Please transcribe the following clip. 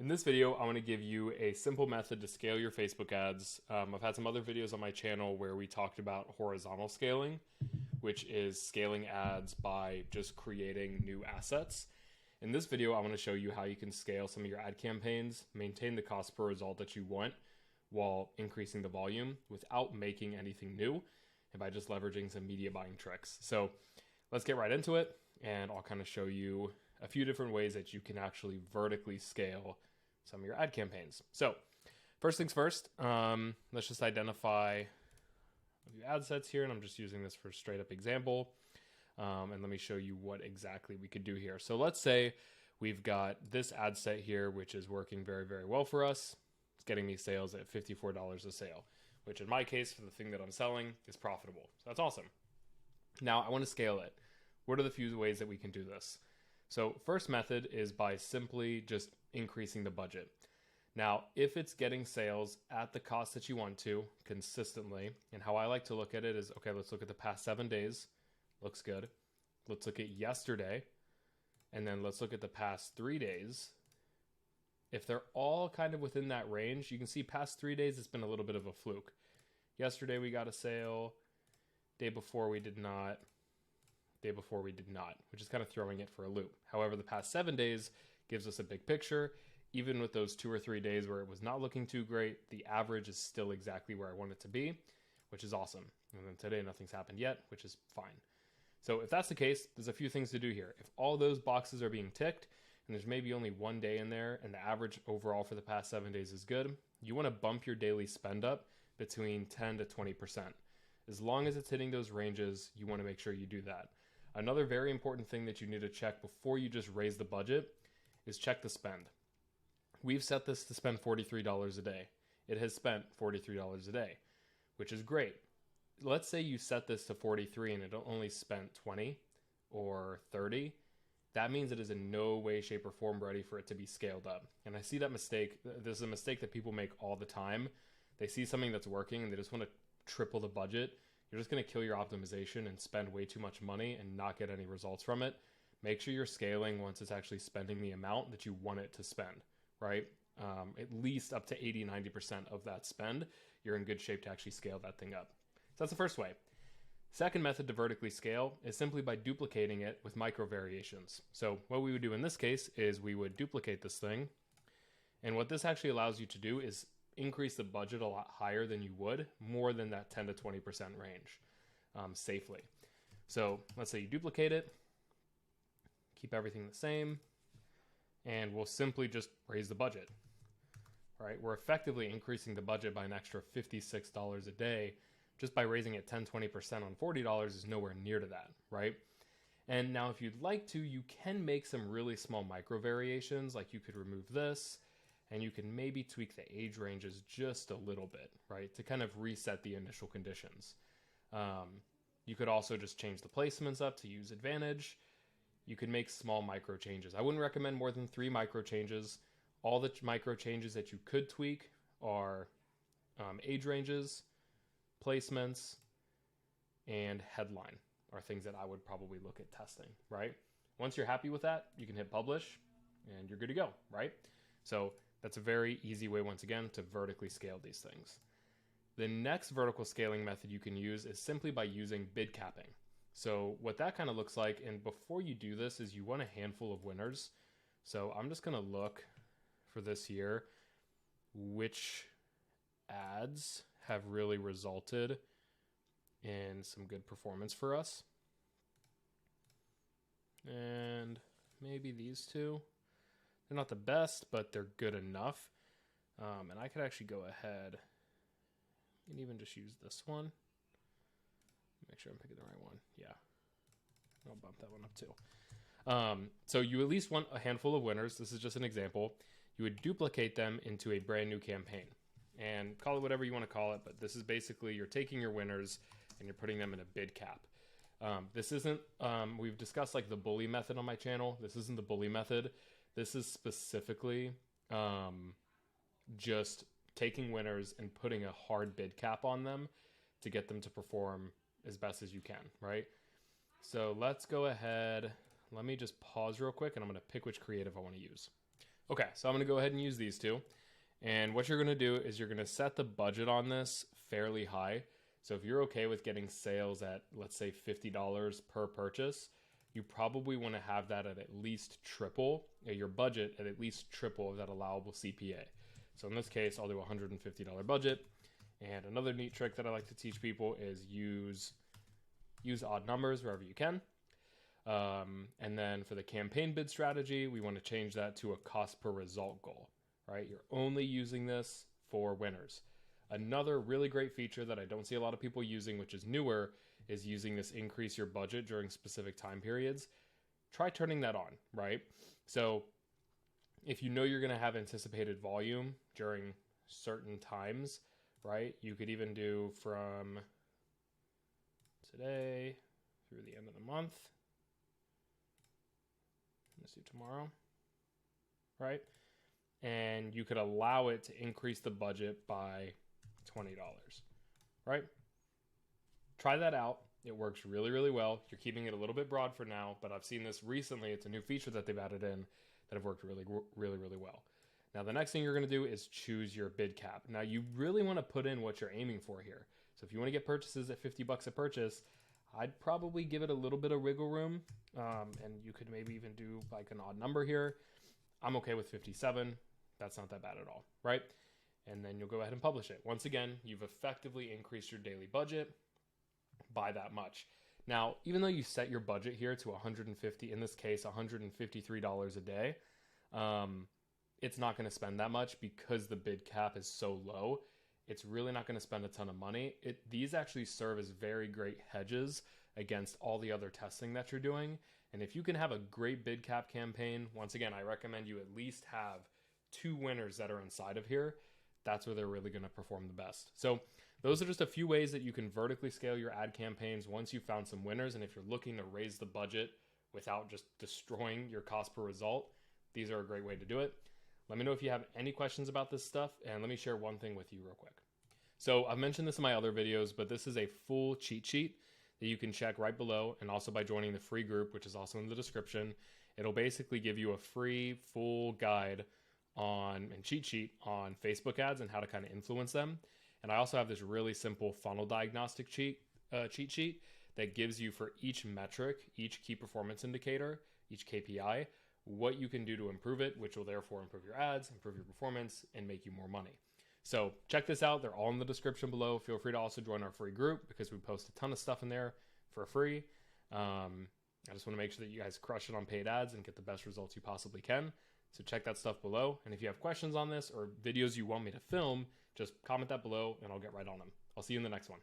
In this video, I want to give you a simple method to scale your Facebook ads. I've had some other videos on my channel where we talked about horizontal scaling, which is scaling ads by just creating new assets. In this video, I want to show you how you can scale some of your ad campaigns, maintain the cost per result that you want while increasing the volume without making anything new and by just leveraging some media buying tricks. So let's get right into it, and I'll kind of show you a few different ways that you can actually vertically scale some of your ad campaigns. So first things first, let's just identify a few ad sets here, and I'm just using this for a straight up example. And let me show you what exactly we could do here. So let's say we've got this ad set here, which is working very, very well for us. It's getting me sales at $54 a sale, which in my case, for the thing that I'm selling, is profitable. So that's awesome. Now I want to scale it. What are the few ways that we can do this? So first method is by simply just increasing the budget. Now, if it's getting sales at the cost that you want to consistently, and how I like to look at it is, okay, let's look at the past 7 days. Looks good. Let's look at yesterday, and then let's look at the past 3 days. If they're all kind of within that range, you can see past 3 days, it's been a little bit of a fluke. Yesterday we got a sale. Day before we did not. Day before we did not, which is kind of throwing it for a loop. However, the past 7 days gives us a big picture. Even with those 2 or 3 days where it was not looking too great, the average is still exactly where I want it to be, which is awesome. And then today nothing's happened yet, which is fine. So if that's the case, there's a few things to do here. If all those boxes are being ticked and there's maybe only 1 day in there and the average overall for the past 7 days is good, you want to bump your daily spend up between 10 to 20%. As long as it's hitting those ranges, you want to make sure you do that. Another very important thing that you need to check before you just raise the budget is check the spend. We've set this to spend $43 a day. It has spent $43 a day, which is great. Let's say you set this to 43 and it only spent 20 or 30. That means it is in no way, shape, or form ready for it to be scaled up. And I see that mistake. This is a mistake that people make all the time. They see something that's working and they just want to triple the budget. You're just going to kill your optimization and spend way too much money and not get any results from it. Make sure you're scaling once it's actually spending the amount that you want it to spend, right? At least up to 80-90% of that spend, you're in good shape to actually scale that thing up. So that's the first way. Second method to vertically scale is simply by duplicating it with micro variations. So what we would do in this case is we would duplicate this thing. And what this actually allows you to do is increase the budget a lot higher than you would, more than that 10 to 20% range, safely. So let's say you duplicate it, keep everything the same, and we'll simply just raise the budget. All right, we're effectively increasing the budget by an extra $56 a day. Just by raising it 10-20% on $40 is nowhere near to that, right? And now if you'd like to, you can make some really small micro variations, like you could remove this, and you can maybe tweak the age ranges just a little bit, right? To kind of reset the initial conditions. You could also just change the placements up to use advantage. You could make small micro changes. I wouldn't recommend more than 3 micro changes. All the micro changes that you could tweak are age ranges, placements, and headline are things that I would probably look at testing, right? Once you're happy with that, you can hit publish and you're good to go, right? So that's a very easy way, once again, to vertically scale these things. The next vertical scaling method you can use is simply by using bid capping. So what that kind of looks like, and before you do this, is you want a handful of winners. So I'm just going to look for this here, which ads have really resulted in some good performance for us. And maybe these two. They're not the best, but they're good enough. And I could actually go ahead and even just use this one. Make sure I'm picking the right one. Yeah. I'll bump that one up too. So you at least want a handful of winners. This is just an example. You would duplicate them into a brand new campaign. And call it whatever you want to call it, but this is basically you're taking your winners and you're putting them in a bid cap. This isn't, we've discussed like the bully method on my channel. This isn't the bully method. This is specifically just taking winners and putting a hard bid cap on them to get them to perform as best as you can, right? So let's go ahead. Let me just pause real quick and I'm going to pick which creative I want to use. Okay, so I'm going to go ahead and use these two. And what you're going to do is you're going to set the budget on this fairly high. So if you're okay with getting sales at, let's say, $50 per purchase, you probably want to have that at least triple, your budget at least triple of that allowable CPA. So in this case, I'll do a $150 budget. And another neat trick that I like to teach people is use odd numbers wherever you can. And then for the campaign bid strategy, we want to change that to a cost per result goal, right? You're only using this for winners. Another really great feature that I don't see a lot of people using, which is newer, is using this increase your budget during specific time periods. Try turning that on, right? So if you know you're going to have anticipated volume during certain times, right? You could even do from today through the end of the month. Let's do tomorrow, right? And you could allow it to increase the budget by $20, right? Try that out. It works really, really well. You're keeping it a little bit broad for now, but I've seen this recently. It's a new feature that they've added in that have worked really, really, really well. Now, the next thing you're going to do is choose your bid cap. Now, you really want to put in what you're aiming for here. So if you want to get purchases at $50 a purchase, I'd probably give it a little bit of wiggle room. And you could maybe even do like an odd number here. I'm okay with 57. That's not that bad at all, right? And then you'll go ahead and publish it. Once again, you've effectively increased your daily budget by that much. Now, even though you set your budget here to $150, in this case, $153 a day, it's not going to spend that much because the bid cap is so low. It's really not going to spend a ton of money. These actually serve as very great hedges against all the other testing that you're doing. And if you can have a great bid cap campaign, once again, I recommend you at least have 2 winners that are inside of here. That's where they're really going to perform the best. So those are just a few ways that you can vertically scale your ad campaigns once you've found some winners. And if you're looking to raise the budget without just destroying your cost per result, these are a great way to do it. Let me know if you have any questions about this stuff, and let me share one thing with you real quick. So I've mentioned this in my other videos, but this is a full cheat sheet that you can check right below, and also by joining the free group, which is also in the description. It'll basically give you a free full guide and cheat sheet on Facebook ads and how to kind of influence them. And I also have this really simple funnel diagnostic cheat sheet that gives you for each metric, each key performance indicator, each KPI, what you can do to improve it, which will therefore improve your ads, improve your performance, and make you more money. So check this out. They're all in the description below. Feel free to also join our free group because we post a ton of stuff in there for free. I just want to make sure that you guys crush it on paid ads and get the best results you possibly can. So check that stuff below. And if you have questions on this or videos you want me to film, just comment that below and I'll get right on them. I'll see you in the next one.